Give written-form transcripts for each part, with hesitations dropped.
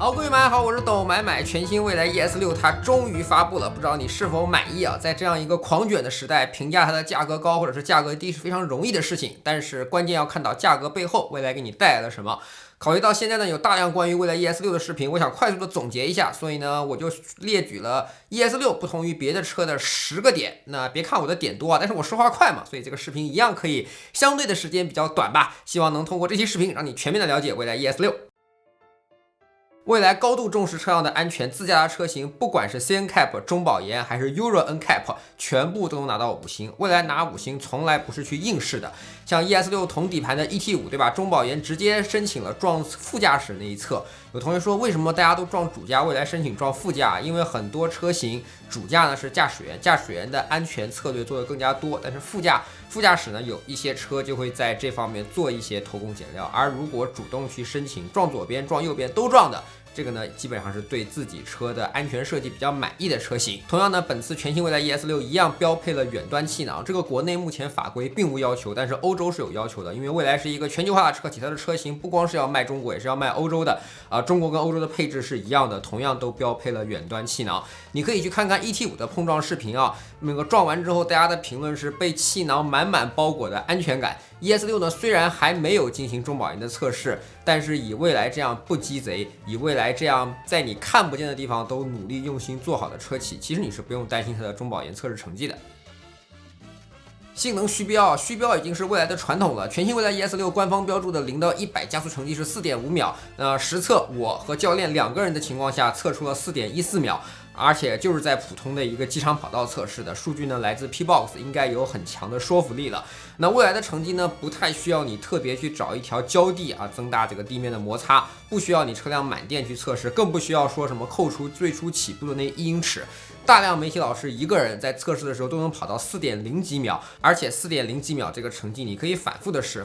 好，各位买好，我是抖买买，全新蔚来 ES6它终于发布了，不知道你是否满意啊？在这样一个狂卷的时代，评价它的价格高或者是价格低是非常容易的事情，但是关键要看到价格背后蔚来给你带来了什么。考虑到现在呢有大量关于蔚来 ES6的视频，我想快速的总结一下，所以呢我就列举了 ES6不同于别的车的10个点。那别看我的点多啊，但是我说话快嘛，所以这个视频一样可以相对的时间比较短吧。希望能通过这期视频让你全面的了解蔚来 ES6。蔚来高度重视车辆的安全，自家的车型不管是 CNCAP 中保研还是 Euro NCAP 全部都能拿到5星。蔚来拿5星从来不是去应试的，像 ES6 同底盘的 ET5 对吧，中保研直接申请了撞副驾驶那一侧。有同学说为什么大家都撞主驾，蔚来申请撞副驾？因为很多车型主驾呢是驾驶员，驾驶员的安全策略做的更加多，但是副驾驶呢有一些车就会在这方面做一些偷工减料，而如果主动去申请撞左边撞右边都撞的，这个呢，基本上是对自己车的安全设计比较满意的车型。同样呢，本次全新蔚来 ES6 一样标配了远端气囊，这个国内目前法规并无要求，但是欧洲是有要求的，因为蔚来是一个全球化的车企，它的车型不光是要卖中国，也是要卖欧洲的中国跟欧洲的配置是一样的，同样都标配了远端气囊。你可以去看看 ET5 的碰撞视频啊，那个撞完之后，大家的评论是被气囊满满包裹的安全感。ES6 呢，虽然还没有进行中保研的测试，但是以蔚来这样不鸡贼，以蔚来这样在你看不见的地方都努力用心做好的车企，其实你是不用担心它的中保研测试成绩的。性能虚标已经是蔚来的传统了。全新蔚来 ES6 官方标注的0到100加速成绩是 4.5 秒，实测我和教练2个人的情况下测出了 4.14 秒。而且就是在普通的一个机场跑道测试的数据呢，来自 P-Box， 应该有很强的说服力了。那未来的成绩呢，不太需要你特别去找一条焦地增大这个地面的摩擦，不需要你车辆满电去测试，更不需要说什么扣除最初起步的那1英尺。大量媒体老师一个人在测试的时候都能跑到 4.0 几秒，而且 4.0 几秒这个成绩你可以反复的试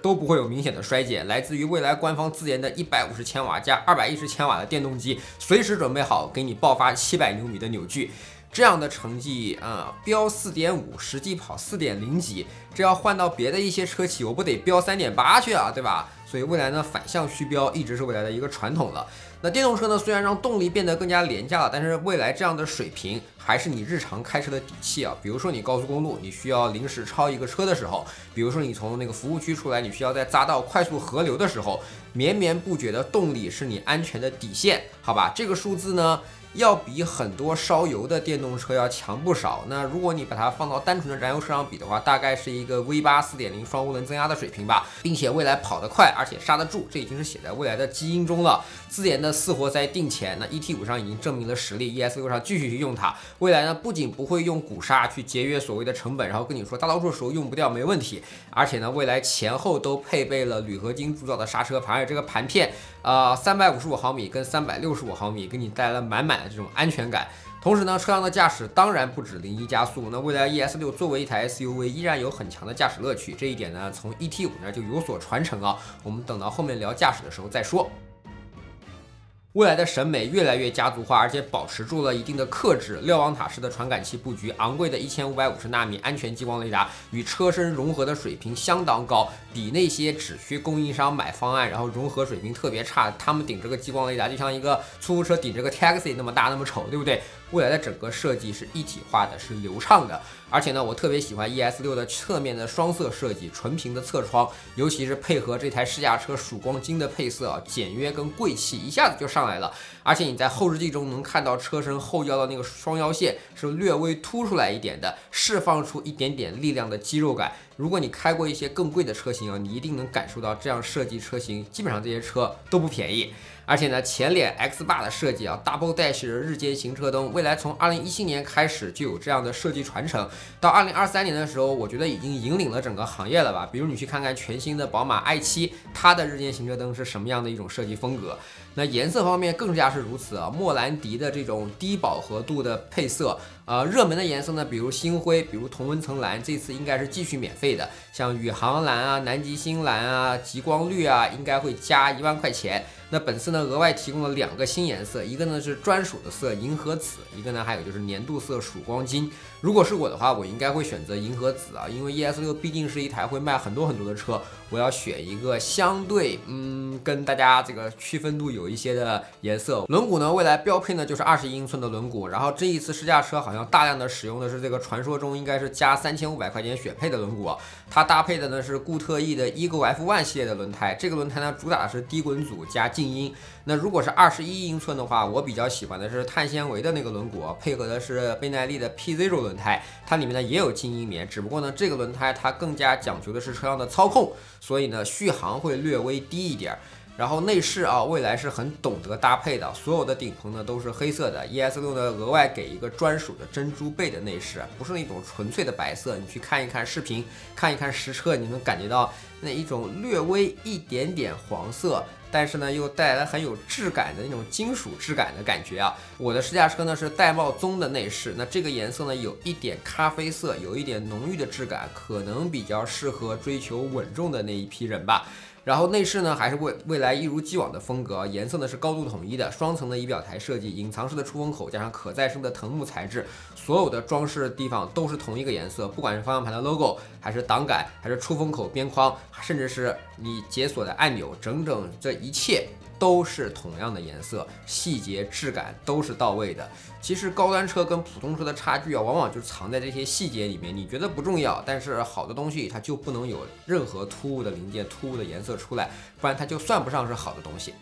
都不会有明显的衰减。来自于蔚来官方自研的150千瓦加210千瓦的电动机，随时准备好给你爆发700牛米的扭矩。这样的成绩标 4.5 实际跑 4.0 几，这要换到别的一些车企，我不得标 3.8 去啊，对吧？所以蔚来呢反向虚标一直是蔚来的一个传统了。那电动车呢虽然让动力变得更加廉价了，但是蔚来这样的水平还是你日常开车的底气啊。比如说你高速公路你需要临时超一个车的时候，比如说你从那个服务区出来，你需要在匝道快速合流的时候，绵绵不绝的动力是你安全的底线，好吧？这个数字呢要比很多烧油的电动车要强不少。那如果你把它放到单纯的燃油车上比的话，大概是一个 V8 4.0 双涡轮增压的水平吧，并且蔚来跑得快，而且刹得住，这已经是写在蔚来的基因中了。自研的4活塞定前，那 ET5 上已经证明了实力， ES6 上继续去用它。蔚来呢不仅不会用鼓刹去节约所谓的成本，然后跟你说大多数时候用不掉没问题，而且呢蔚来前后都配备了铝合金铸造的刹车盘，而且这个盘片355毫米跟365毫米给你带来了满满的这种安全感。同时呢，车辆的驾驶当然不止0-1加速，那蔚来 ES6 作为一台 SUV 依然有很强的驾驶乐趣，这一点呢从 ET5 那就有所传承啊，我们等到后面聊驾驶的时候再说。蔚来的审美越来越家族化，而且保持住了一定的克制。瞭望塔式的传感器布局，昂贵的1550纳米安全激光雷达与车身融合的水平相当高，比那些只需供应商买方案然后融合水平特别差，他们顶这个激光雷达就像一个出租车顶这个 taxi 那么大那么丑，对不对？蔚来的整个设计是一体化的，是流畅的。而且呢，我特别喜欢 ES6 的侧面的双色设计，纯平的侧窗，尤其是配合这台试驾车曙光金的配色简约跟贵气一下子就上来了。而且你在后视镜中能看到车身后腰的那个双腰线是略微凸出来一点的，释放出一点点力量的肌肉感。如果你开过一些更贵的车型你一定能感受到这样设计车型基本上这些车都不便宜。而且呢，前脸 X 把的设计Double Dash 日间行车灯，蔚来从2017年开始就有这样的设计传承，到2023年的时候，我觉得已经引领了整个行业了吧。比如你去看看全新的宝马 i7， 它的日间行车灯是什么样的一种设计风格？那颜色方面更加是如此莫兰迪的这种低饱和度的配色，热门的颜色呢，比如星灰，比如同温层蓝，这次应该是继续免费的。像宇航蓝啊、南极星蓝啊、极光绿啊，应该会加1万块钱。那本次呢，额外提供了2个新颜色，一个呢是专属的色银河紫，一个呢还有就是年度色曙光金。如果是我的话，我应该会选择银河紫啊，因为 ES6毕竟是一台会卖很多的车，我要选一个相对跟大家这个区分度有一些的颜色。轮毂呢，未来标配呢就是21英寸的轮毂，然后这一次试驾车好像大量的使用的是这个传说中应该是加3500块钱选配的轮毂，它搭配的呢是固特异的 Ego F1 系列的轮胎，这个轮胎呢主打的是低滚阻加静音。那如果是21英寸的话，我比较喜欢的是碳纤维的那个轮毂，配合的是倍耐力的 P0 轮胎，它里面呢也有静音棉，只不过呢这个轮胎它更加讲究的是车辆的操控，所以呢续航会略微低一点。然后内饰啊，蔚来是很懂得搭配的，所有的顶棚呢都是黑色的 ，ES6 呢额外给一个专属的珍珠贝的内饰，不是那种纯粹的白色。你去看一看视频，看一看实车，你能感觉到那一种略微一点点黄色，但是呢又带来很有质感的那种金属质感的感觉啊。我的试驾车呢是玳瑁棕的内饰，那这个颜色呢有一点咖啡色，有一点浓郁的质感，可能比较适合追求稳重的那一批人吧。然后内饰呢还是蔚来一如既往的风格，颜色呢是高度统一的，双层的仪表台设计，隐藏式的出风口加上可再生的藤木材质，所有的装饰地方都是同一个颜色，不管是方向盘的 logo， 还是挡杆，还是出风口边框，甚至是你解锁的按钮，整这一切都是同样的颜色，细节质感都是到位的。其实高端车跟普通车的差距啊，往往就藏在这些细节里面。你觉得不重要，但是好的东西它就不能有任何突兀的零件、突兀的颜色出来，不然它就算不上是好的东西。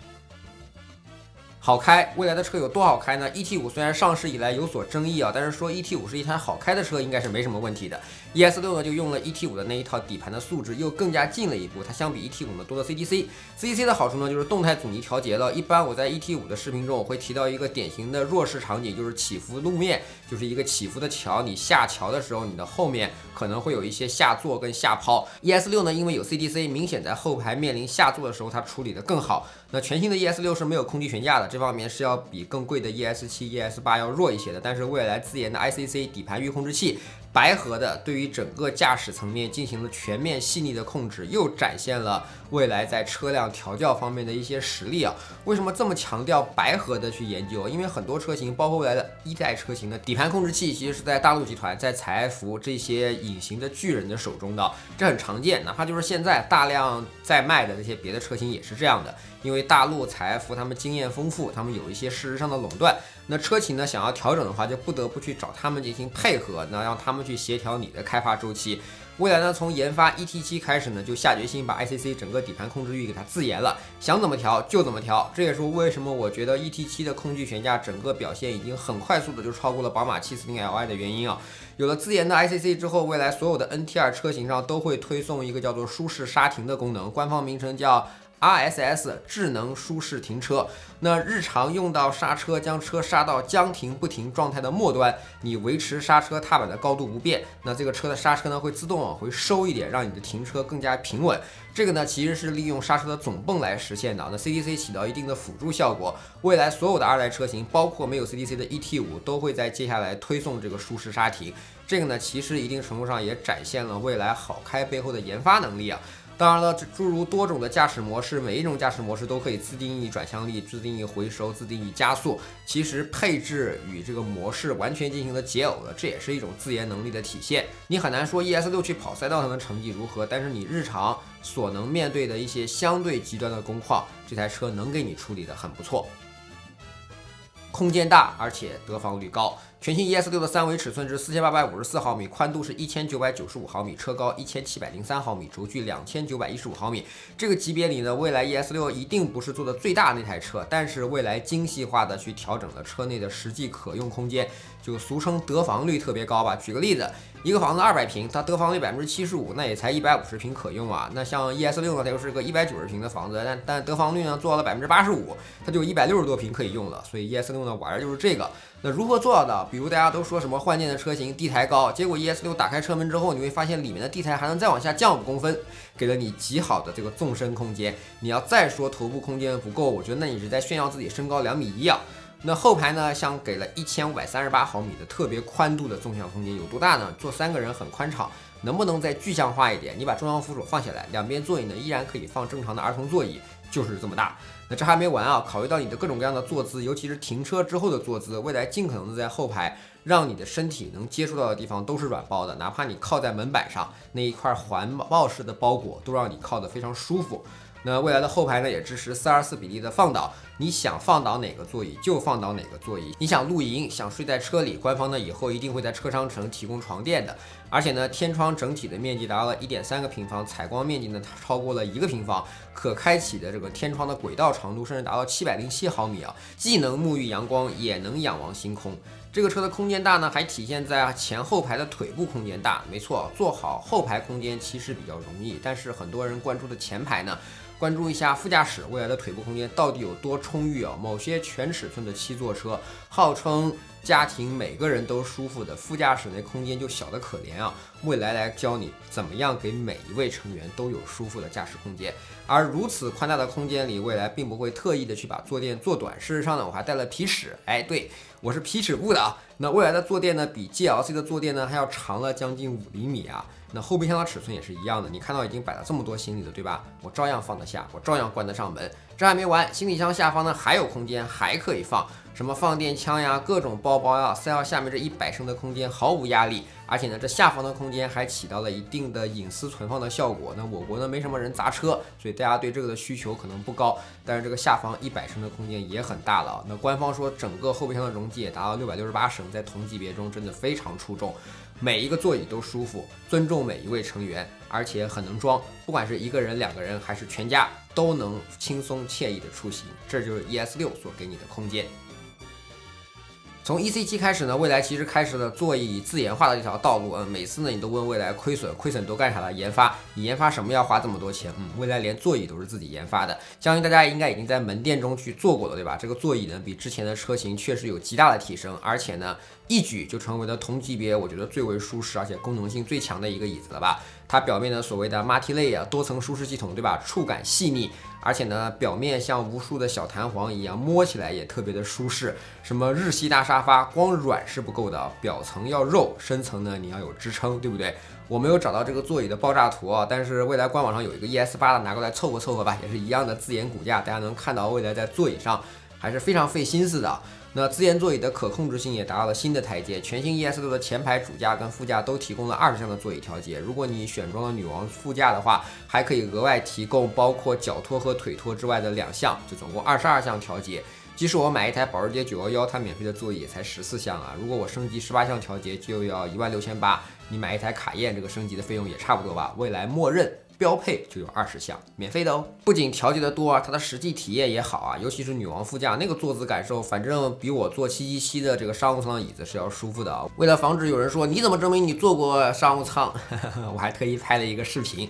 好开，蔚来的车有多好开呢 ？ET5 虽然上市以来有所争议啊，但是说 ET5 是一台好开的车，应该是没什么问题的。ES6 呢就用了 ET5 的那一套底盘的素质，又更加进了一步。它相比 ET5 呢多了 CDC 的好处呢就是动态阻尼调节了。一般我在 ET5 的视频中我会提到一个典型的弱势场景，就是起伏路面，就是一个起伏的桥，你下桥的时候，你的后面可能会有一些下坐跟下抛。ES6 呢因为有 CDC， 明显在后排面临下坐的时候它处理的更好。那全新的 ES6 是没有空气悬架的，这方面是要比更贵的 ES7、ES8 要弱一些的。但是蔚来自研的 ICC 底盘预控制器，白盒的对于整个驾驶层面进行了全面细腻的控制，又展现了蔚来在车辆调教方面的一些实力啊。为什么这么强调白盒的去研究？因为很多车型，包括蔚来的一代车型的底盘控制器，其实是在大陆集团、在采埃孚这些隐形的巨人的手中的，这很常见。哪怕就是现在大量在卖的这些别的车型也是这样的。因为大陆采埃孚他们经验丰富，他们有一些事实上的垄断，那车企呢想要调整的话，就不得不去找他们进行配合，那让他们去协调你的开发周期。蔚来呢从研发 ET7 开始呢，就下决心把 ICC 整个底盘控制域给它自研了，想怎么调就怎么调。这也是为什么我觉得 ET7 的空气悬架整个表现已经很快速的就超过了宝马 740Li 的原因啊。有了自研的 ICC 之后，蔚来所有的 NT2 车型上都会推送一个叫做舒适刹停的功能，官方名称叫RSS 智能舒适停车。那日常用到刹车，将车刹到将停不停状态的末端，你维持刹车踏板的高度不变，那这个车的刹车呢会自动往回收一点，让你的停车更加平稳。这个呢其实是利用刹车的总泵来实现的，那 CDC 起到一定的辅助效果。未来所有的二代车型，包括没有 CDC 的 ET5，都会在接下来推送这个舒适刹停。这个呢其实一定程度上也展现了蔚来好开背后的研发能力啊。当然了，诸如多种的驾驶模式，每一种驾驶模式都可以自定义转向力、自定义回收、自定义加速。其实配置与这个模式完全进行了解耦了，这也是一种自研能力的体现。你很难说 ES6 去跑赛道上的成绩如何，但是你日常所能面对的一些相对极端的工况，这台车能给你处理得很不错。空间大，而且得房率高。全新 ES6 的3维尺寸是4854毫米，宽度是1995毫米，车高1703毫米，轴距2915毫米。这个级别里呢，蔚来 ES6 一定不是做的最大那台车，但是蔚来精细化的去调整了车内的实际可用空间，就俗称得房率特别高吧。举个例子，一个房子200平，它得房率75%，那也才150平可用啊。那像 ES6 呢，它又是个190平的房子，但得房率呢做到了85%，它就160多平可以用了。所以 ES6 呢玩的就是这个。那如何做到的？比如大家都说什么换电的车型地台高，结果 ES6 打开车门之后，你会发现里面的地台还能再往下降5公分，给了你极好的这个纵深空间。你要再说头部空间不够，我觉得那你是在炫耀自己身高2.1米啊。那后排呢，像给了1538毫米的特别宽度的纵向空间，有多大呢？坐3个人很宽敞。能不能再具象化一点？你把中央扶手放下来，两边座椅呢依然可以放正常的儿童座椅，就是这么大。那这还没完啊！考虑到你的各种各样的坐姿，尤其是停车之后的坐姿，未来尽可能的在后排让你的身体能接触到的地方都是软包的，哪怕你靠在门板上那一块环抱式的包裹，都让你靠得非常舒服。那未来的后排呢，也支持4:4比例的放倒，你想放倒哪个座椅就放倒哪个座椅。你想露营，想睡在车里，官方呢以后一定会在车商城提供床垫的。而且呢，天窗整体的面积达到了1.3个平方，采光面积呢超过了1个平方，可开启的这个天窗的轨道长度甚至达到707毫米啊，既能沐浴阳光，也能仰望星空。这个车的空间大呢，还体现在前后排的腿部空间大。没错，做好后排空间其实比较容易，但是很多人关注的前排呢，关注一下副驾驶未来的腿部空间到底有多充裕啊？某些全尺寸的7座车，号称家庭每个人都舒服的副驾驶那空间就小得可怜啊！未来来教你怎么样给每一位成员都有舒服的驾驶空间。而如此宽大的空间里，未来并不会特意的去把坐垫做短。事实上呢，我还带了皮尺，对，我是皮尺部的啊。那未来的坐垫呢，比 GLC 的坐垫呢还要长了将近5厘米啊。那后备箱的尺寸也是一样的，你看到已经摆了这么多行李了，对吧？我照样放得下，我照样关得上门。这还没完，行李箱下方呢还有空间，还可以放什么放电枪呀、各种包包呀，塞到下面这100升的空间毫无压力。而且呢，这下方的空间还起到了一定的隐私存放的效果。那我国呢没什么人砸车，所以大家对这个的需求可能不高。但是这个下方100升的空间也很大了。那官方说整个后备箱的容积也达到668升，在同级别中真的非常出众。每一个座椅都舒服，尊重每一位成员，而且很能装，不管是1个人、2个人还是全家，都能轻松惬意的出行。这就是 ES6 所给你的空间。从 EC7 开始呢，蔚来其实开始了座椅自研化的这条道路。每次呢你都问蔚来亏损都干啥了？研发，你研发什么要花这么多钱？蔚来连座椅都是自己研发的，相信大家应该已经在门店中去做过了，对吧？这个座椅呢比之前的车型确实有极大的提升，而且呢一举就成为了同级别我觉得最为舒适而且功能性最强的一个椅子了吧。它表面的所谓的 Multi-Layer 多层舒适系统，对吧？触感细腻，而且呢表面像无数的小弹簧一样，摸起来也特别的舒适。什么日系大沙发光软是不够的，表层要肉，深层呢你要有支撑，对不对？我没有找到这个座椅的爆炸图啊，但是蔚来官网上有一个 ES8的，拿过来凑合吧，也是一样的自研骨架，大家能看到蔚来在座椅上还是非常费心思的。那自研座椅的可控制性也达到了新的台阶，全新 ES6 的前排主驾跟副驾都提供了20项的座椅调节。如果你选装了女王副驾的话，还可以额外提供包括脚托和腿托之外的2项，就总共22项调节。即使我买一台保时捷911，它免费的座椅也才14项啊。如果我升级18项调节，就要16800。你买一台卡宴，这个升级的费用也差不多吧？蔚来默认标配就有20项免费的哦。不仅调节的多啊，它的实际体验也好啊，尤其是女王副驾那个坐姿感受，反正比我坐717的这个商务舱的椅子是要舒服的啊。为了防止有人说你怎么证明你坐过商务舱，我还特意拍了一个视频。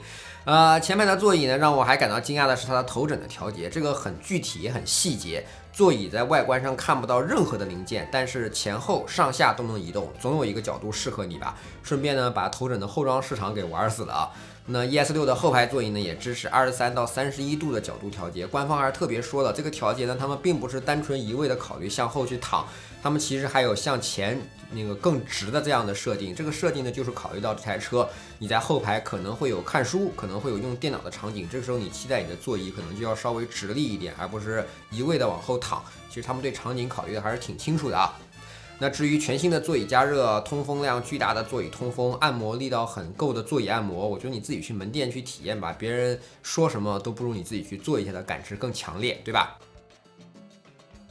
前排的座椅呢，让我还感到惊讶的是它的头枕的调节，这个很具体也很细节。座椅在外观上看不到任何的零件，但是前后上下都能移动，总有一个角度适合你吧。顺便呢，把头枕的后装市场给玩死了啊。那 ES6 的后排座椅呢，也支持23到31度的角度调节。官方还是特别说了，这个调节呢，他们并不是单纯一味的考虑向后去躺，他们其实还有向前那个更直的这样的设定。这个设定呢，就是考虑到这台车你在后排可能会有看书，可能会有用电脑的场景，这个时候你期待你的座椅可能就要稍微直立一点，而不是一味的往后躺。其实他们对场景考虑的还是挺清楚的啊。那至于全新的座椅加热、通风量巨大的座椅通风、按摩力道很够的座椅按摩，我觉得你自己去门店去体验吧，别人说什么都不如你自己去做一下的感知更强烈，对吧？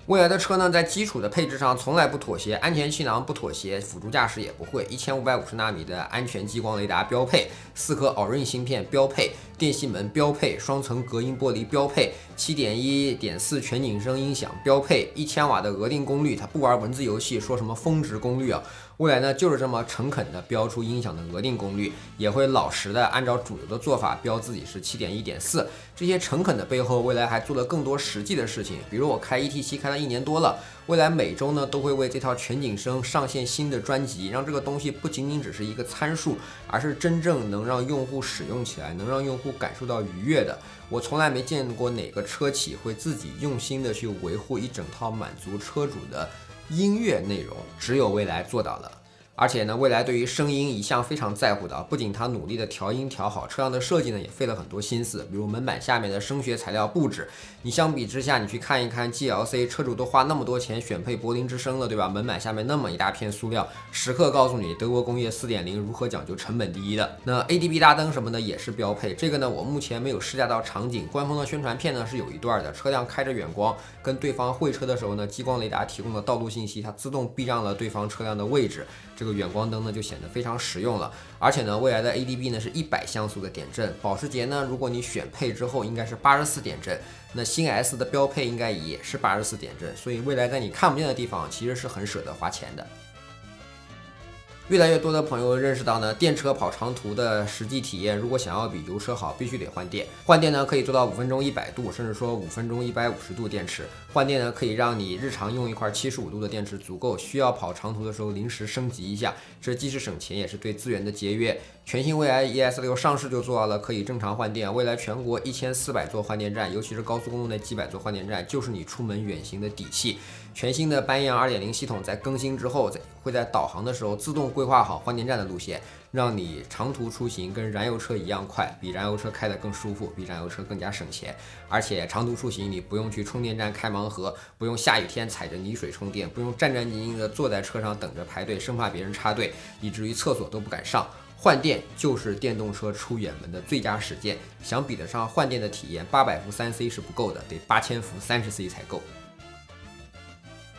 蔚来的车呢，在基础的配置上从来不妥协，安全气囊不妥协，辅助驾驶也不会。1550纳米的安全激光雷达标配，4颗 Orin 芯片标配，电吸门标配，双层隔音玻璃标配，7.1.4全景声音响标配，1000瓦的额定功率，它不玩文字游戏，说什么峰值功率啊？蔚来呢就是这么诚恳的标出音响的额定功率，也会老实的按照主流的做法标自己是7.1.4。这些诚恳的背后，蔚来还做了更多实际的事情，比如我开 ET7 开了1年多了，蔚来每周呢都会为这套全景声上线新的专辑，让这个东西不仅仅只是一个参数，而是真正能让用户使用起来，能让用户户感受到愉悦的。我从来没见过哪个车企会自己用心的去维护一整套满足车主的音乐内容，只有蔚来做到了。而且呢，蔚来对于声音一向非常在乎的，不仅它努力的调音调好，车辆的设计呢也费了很多心思，比如门板下面的声学材料布置，你相比之下，你去看一看 GLC， 车主都花那么多钱选配柏林之声了，对吧？门板下面那么一大片塑料，时刻告诉你德国工业 4.0 如何讲究成本第一的。那 ADB 大灯什么的也是标配，这个呢我目前没有试驾到场景，官方的宣传片呢是有一段的，车辆开着远光跟对方会车的时候呢，激光雷达提供的道路信息，它自动避让了对方车辆的位置，这个远光灯呢就显得非常实用了。而且呢，未来的 ADB 呢是100像素的点阵，保时捷呢，如果你选配之后应该是84点阵，那新 S 的标配应该也是84点阵，所以未来在你看不见的地方其实是很舍得花钱的。越来越多的朋友认识到呢，电车跑长途的实际体验，如果想要比油车好，必须得换电。换电呢可以做到5分钟100度，甚至说5分钟150度电池。换电呢可以让你日常用一块75度的电池足够，需要跑长途的时候临时升级一下，这既是省钱也是对资源的节约。全新蔚来 ES6 上市就做到了可以正常换电，未来全国1400座换电站，尤其是高速公路内几百座换电站，就是你出门远行的底气。全新的斑燕 2.0 系统在更新之后，会在导航的时候自动规划好换电站的路线，让你长途出行跟燃油车一样快，比燃油车开得更舒服，比燃油车更加省钱。而且长途出行你不用去充电站开盲盒，不用下雨天踩着泥水充电，不用战战兢兢地坐在车上等着排队，生怕别人插队，以至于厕所都不敢上。换电就是电动车出远门的最佳实践，想比得上换电的体验，800伏 3C 是不够的，得8000伏 30C 才够。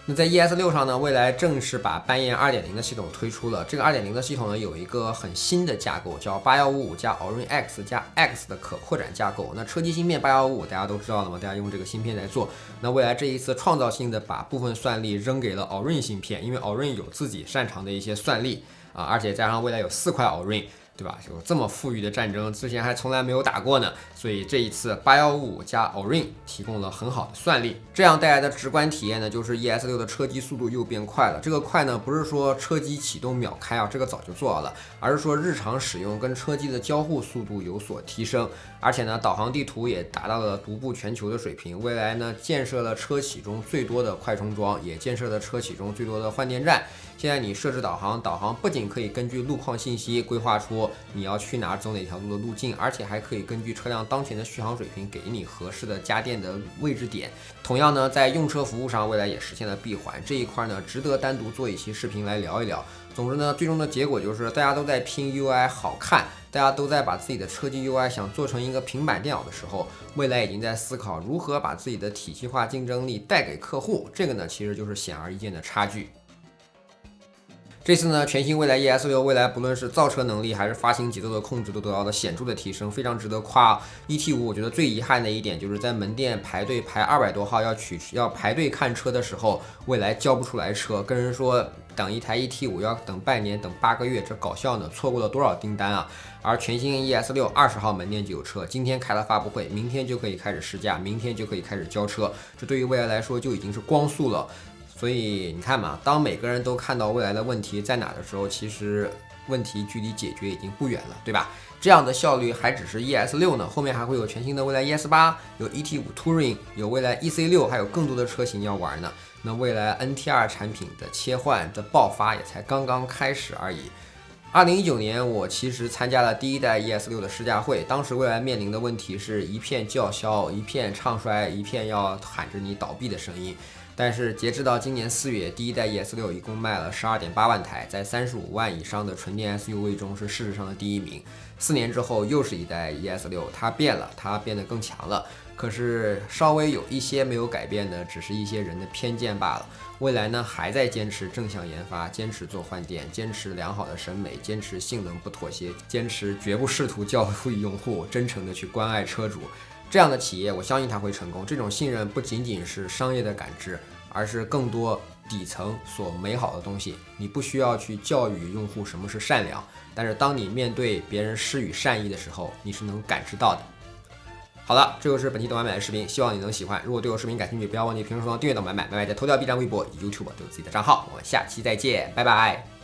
那在 ES6 上呢，蔚来正式把斑燕 2.0 的系统推出了。这个 2.0 的系统呢，有一个很新的架构，叫8155加 Orin X 加 X 的可扩展架构。那车机芯片8155大家都知道了吗？大家用这个芯片来做。那蔚来这一次创造性的把部分算力扔给了 Orin 芯片，因为 Orin 有自己擅长的一些算力啊，而且加上蔚来有4块 Orin。对吧？有这么富裕的战争，之前还从来没有打过呢，所以这一次8155加 Orin 提供了很好的算力，这样带来的直观体验呢，就是 ES6 的车机速度又变快了。这个快呢，不是说车机启动秒开啊，这个早就做到了，而是说日常使用跟车机的交互速度有所提升，而且呢，导航地图也达到了独步全球的水平。未来呢，建设了车企中最多的快充桩，也建设了车企中最多的换电站。现在你设置导航，导航不仅可以根据路况信息规划出你要去哪走哪条路的路径，而且还可以根据车辆当前的续航水平给你合适的加电的位置点。同样呢，在用车服务上，蔚来也实现了闭环，这一块呢值得单独做一期视频来聊一聊。总之呢，最终的结果就是大家都在拼 UI 好看，大家都在把自己的车机 UI 想做成一个平板电脑的时候，蔚来已经在思考如何把自己的体系化竞争力带给客户。这个呢，其实就是显而易见的差距。这次呢，全新蔚来 ES6， 蔚来不论是造车能力还是发行节奏的控制都得到了显著的提升，非常值得夸。ET5 我觉得最遗憾的一点就是在门店排队排200多号要排队看车的时候，蔚来交不出来车，跟人说等一台 ET5 要等半年，等8个月，这搞笑呢，错过了多少订单啊！而全新 ES6 20号门店就有车，今天开了发布会，明天就可以开始试驾，明天就可以开始交车，这对于蔚来来说就已经是光速了。所以你看嘛，当每个人都看到未来的问题在哪的时候，其实问题距离解决已经不远了，对吧？这样的效率还只是 ES6 呢，后面还会有全新的蔚来 ES8， 有 ET5 Touring， 有蔚来 EC6， 还有更多的车型要玩呢。那蔚来 NT2 产品的切换的爆发也才刚刚开始而已。2019年，我其实参加了第一代 ES6 的试驾会，当时蔚来面临的问题是一片叫嚣，一片唱衰，一片要喊着你倒闭的声音。但是截至到今年4月，第一代 ES6 一共卖了12.8万台，在35万以上的纯电 SUV 中是事实上的第一名。4年之后又是一代 ES6， 它变了，它变得更强了。可是稍微有一些没有改变的，只是一些人的偏见罢了。蔚来呢还在坚持正向研发，坚持做换电，坚持良好的审美，坚持性能不妥协，坚持绝不试图教育用户，真诚的去关爱车主。这样的企业，我相信它会成功。这种信任不仅仅是商业的感知，而是更多底层所美好的东西。你不需要去教育用户什么是善良，但是当你面对别人施予善意的时候，你是能感知到的。好了，这就是本期懂买买的视频，希望你能喜欢。如果对我视频感兴趣，不要忘记评论区订阅懂买买。买买在头条、B 站、微博、YouTube 都有自己的账号。我们下期再见，拜拜。